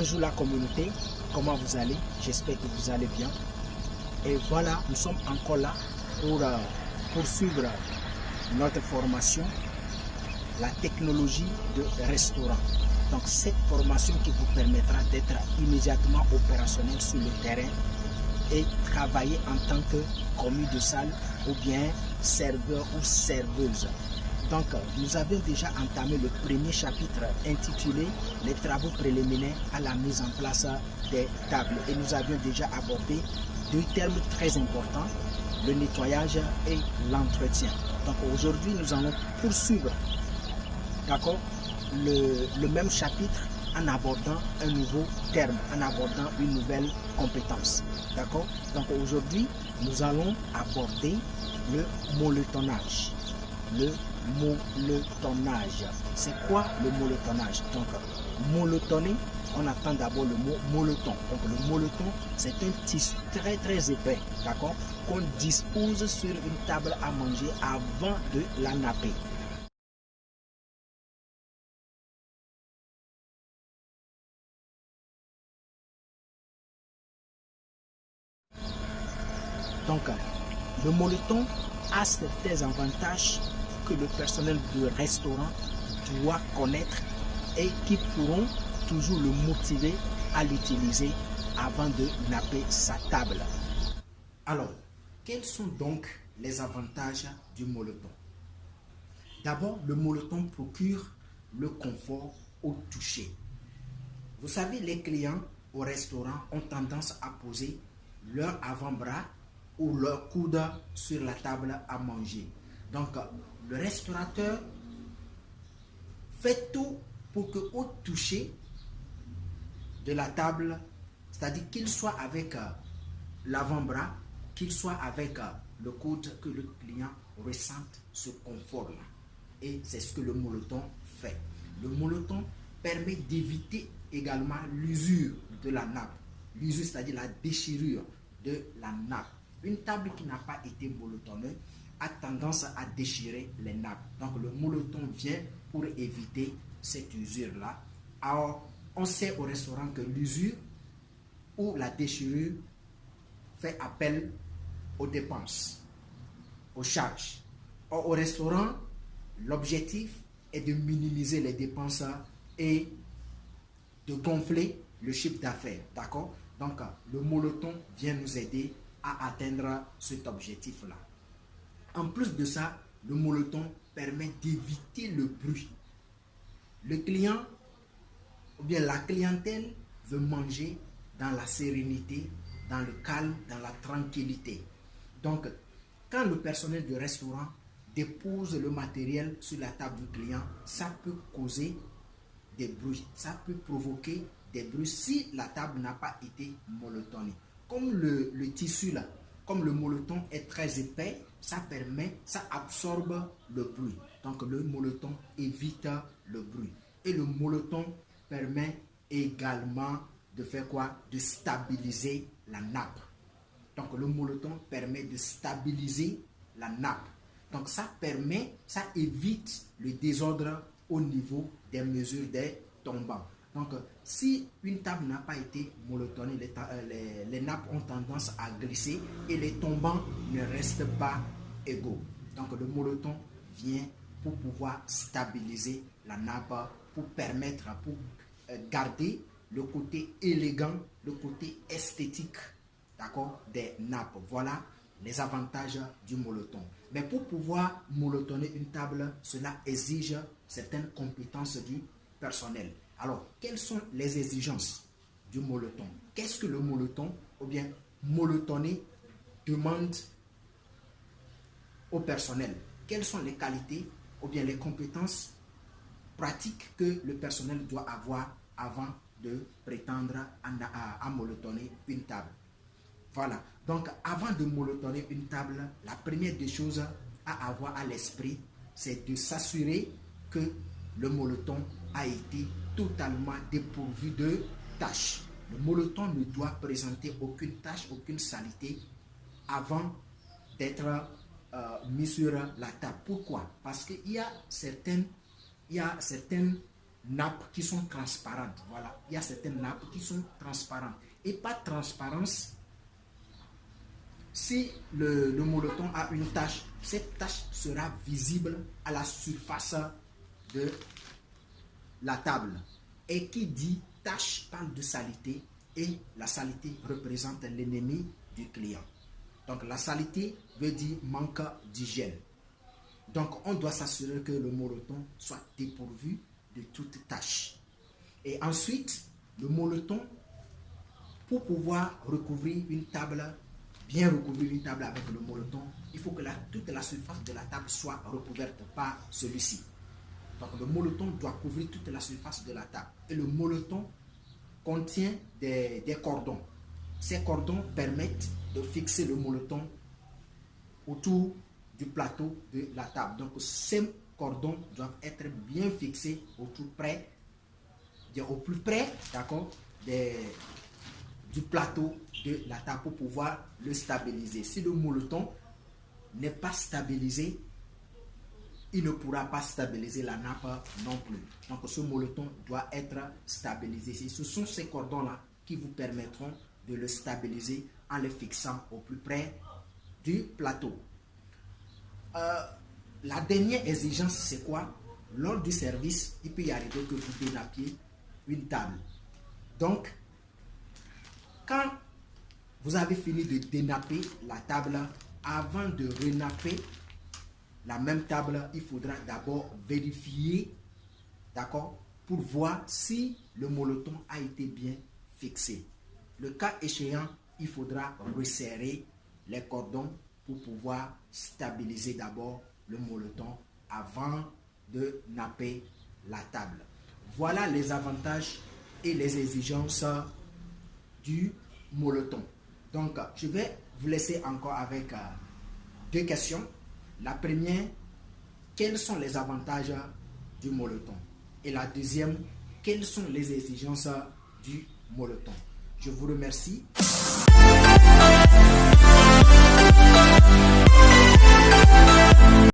Bonjour la communauté, comment vous allez? J'espère que vous allez bien. Et voilà, nous sommes encore là pour poursuivre notre formation, la technologie de restaurant. Donc cette formation qui vous permettra d'être immédiatement opérationnel sur le terrain et travailler en tant que commis de salle ou bien serveur ou serveuse. Donc, nous avons déjà entamé le premier chapitre intitulé « Les travaux préliminaires à la mise en place des tables » et nous avions déjà abordé deux termes très importants, le nettoyage et l'entretien. Donc aujourd'hui, nous allons poursuivre, d'accord, le même chapitre en abordant un nouveau terme, en abordant une nouvelle compétence. D'accord? Donc aujourd'hui, nous allons aborder le molletonnage. Le molletonnage. C'est quoi le molletonnage? Donc, molletonner, on attend d'abord le mot molleton. Donc, le molleton, c'est un tissu très très épais, d'accord, qu'on dispose sur une table à manger avant de la napper. Donc, le molleton a certains avantages que le personnel de restaurant doit connaître et qui pourront toujours le motiver à l'utiliser avant de napper sa table. Alors, quels sont donc les avantages du molleton? D'abord, le molleton procure le confort au toucher. Vous savez, les clients au restaurant ont tendance à poser leur avant-bras ou leur coude sur la table à manger. Donc, le restaurateur fait tout pour que au toucher de la table, c'est-à-dire qu'il soit avec l'avant-bras, qu'il soit avec le coude, que le client ressente ce confort-là. Et c'est ce que le molleton fait. Le molleton permet d'éviter également l'usure de la nappe. L'usure, c'est-à-dire la déchirure de la nappe. Une table qui n'a pas été molletonnée a tendance à déchirer les nappes. Donc le molleton vient pour éviter cette usure-là. Alors, on sait au restaurant que l'usure ou la déchirure fait appel aux dépenses, aux charges. Or, au restaurant, l'objectif est de minimiser les dépenses et de gonfler le chiffre d'affaires. D'accord? Donc, le molleton vient nous aider à atteindre cet objectif-là. En plus de ça, le molleton permet d'éviter le bruit. Le client ou bien la clientèle veut manger dans la sérénité, dans le calme, dans la tranquillité. Donc, quand le personnel du restaurant dépose le matériel sur la table du client, ça peut causer des bruits, ça peut provoquer des bruits si la table n'a pas été molletonnée. Comme le tissu là, comme le molleton est très épais, ça absorbe le bruit. Donc le molleton évite le bruit. Et le molleton permet également de faire quoi? De stabiliser la nappe. Donc le molleton permet de stabiliser la nappe. Donc ça évite le désordre au niveau des mesures des tombants. Donc si une table n'a pas été mollotonnée, les nappes ont tendance à glisser et les tombants ne restent pas égaux. Donc le molleton vient pour pouvoir stabiliser la nappe, pour garder le côté élégant, le côté esthétique, d'accord, des nappes. Voilà les avantages du molleton. Mais pour pouvoir molletonner une table, cela exige certaines compétences du personnel. Alors, quelles sont les exigences du molleton? Qu'est-ce que le molleton, ou bien molletonner, demande au personnel? Quelles sont les qualités ou bien les compétences pratiques que le personnel doit avoir avant de prétendre à molletonner une table? Voilà. Donc, avant de molletonner une table, la première des choses à avoir à l'esprit, c'est de s'assurer que le molleton a été totalement dépourvu de taches. Le molleton ne doit présenter aucune tache, aucune saleté avant d'être mis sur la table. Pourquoi? Parce qu'il y a certaines nappes qui sont transparentes. Voilà, il y a certaines nappes qui sont transparentes. Et pas de transparence, si le molleton a une tache, cette tache sera visible à la surface de la table. Et qui dit tache parle de saleté, et la saleté représente l'ennemi du client. Donc la saleté veut dire manque d'hygiène. Donc on doit s'assurer que le molleton soit dépourvu de toute tache. Et ensuite, le molleton, pour pouvoir recouvrir une table, bien recouvrir une table avec le molleton, il faut que toute la surface de la table soit recouverte par celui-ci. Donc le molleton doit couvrir toute la surface de la table. Et le molleton contient des cordons. Ces cordons permettent de fixer le molleton autour du plateau de la table. Donc ces cordons doivent être bien fixés au plus près, d'accord, du plateau de la table pour pouvoir le stabiliser. Si le molleton n'est pas stabilisé, il ne pourra pas stabiliser la nappe non plus. Donc ce molleton doit être stabilisé. Ce sont ces cordons-là qui vous permettront de le stabiliser en le fixant au plus près du plateau. La dernière exigence, c'est quoi? Lors du service, il peut y arriver que vous dénappiez une table. Donc, quand vous avez fini de dénapper la table, avant de renapper la même table, il faudra d'abord vérifier, d'accord, pour voir si le molleton a été bien fixé. Le cas échéant, il faudra resserrer les cordons pour pouvoir stabiliser d'abord le molleton avant de napper la table. Voilà les avantages et les exigences du molleton. Donc, je vais vous laisser encore avec deux questions. La première, quels sont les avantages du molleton? Et la deuxième, quelles sont les exigences du molleton? Je vous remercie.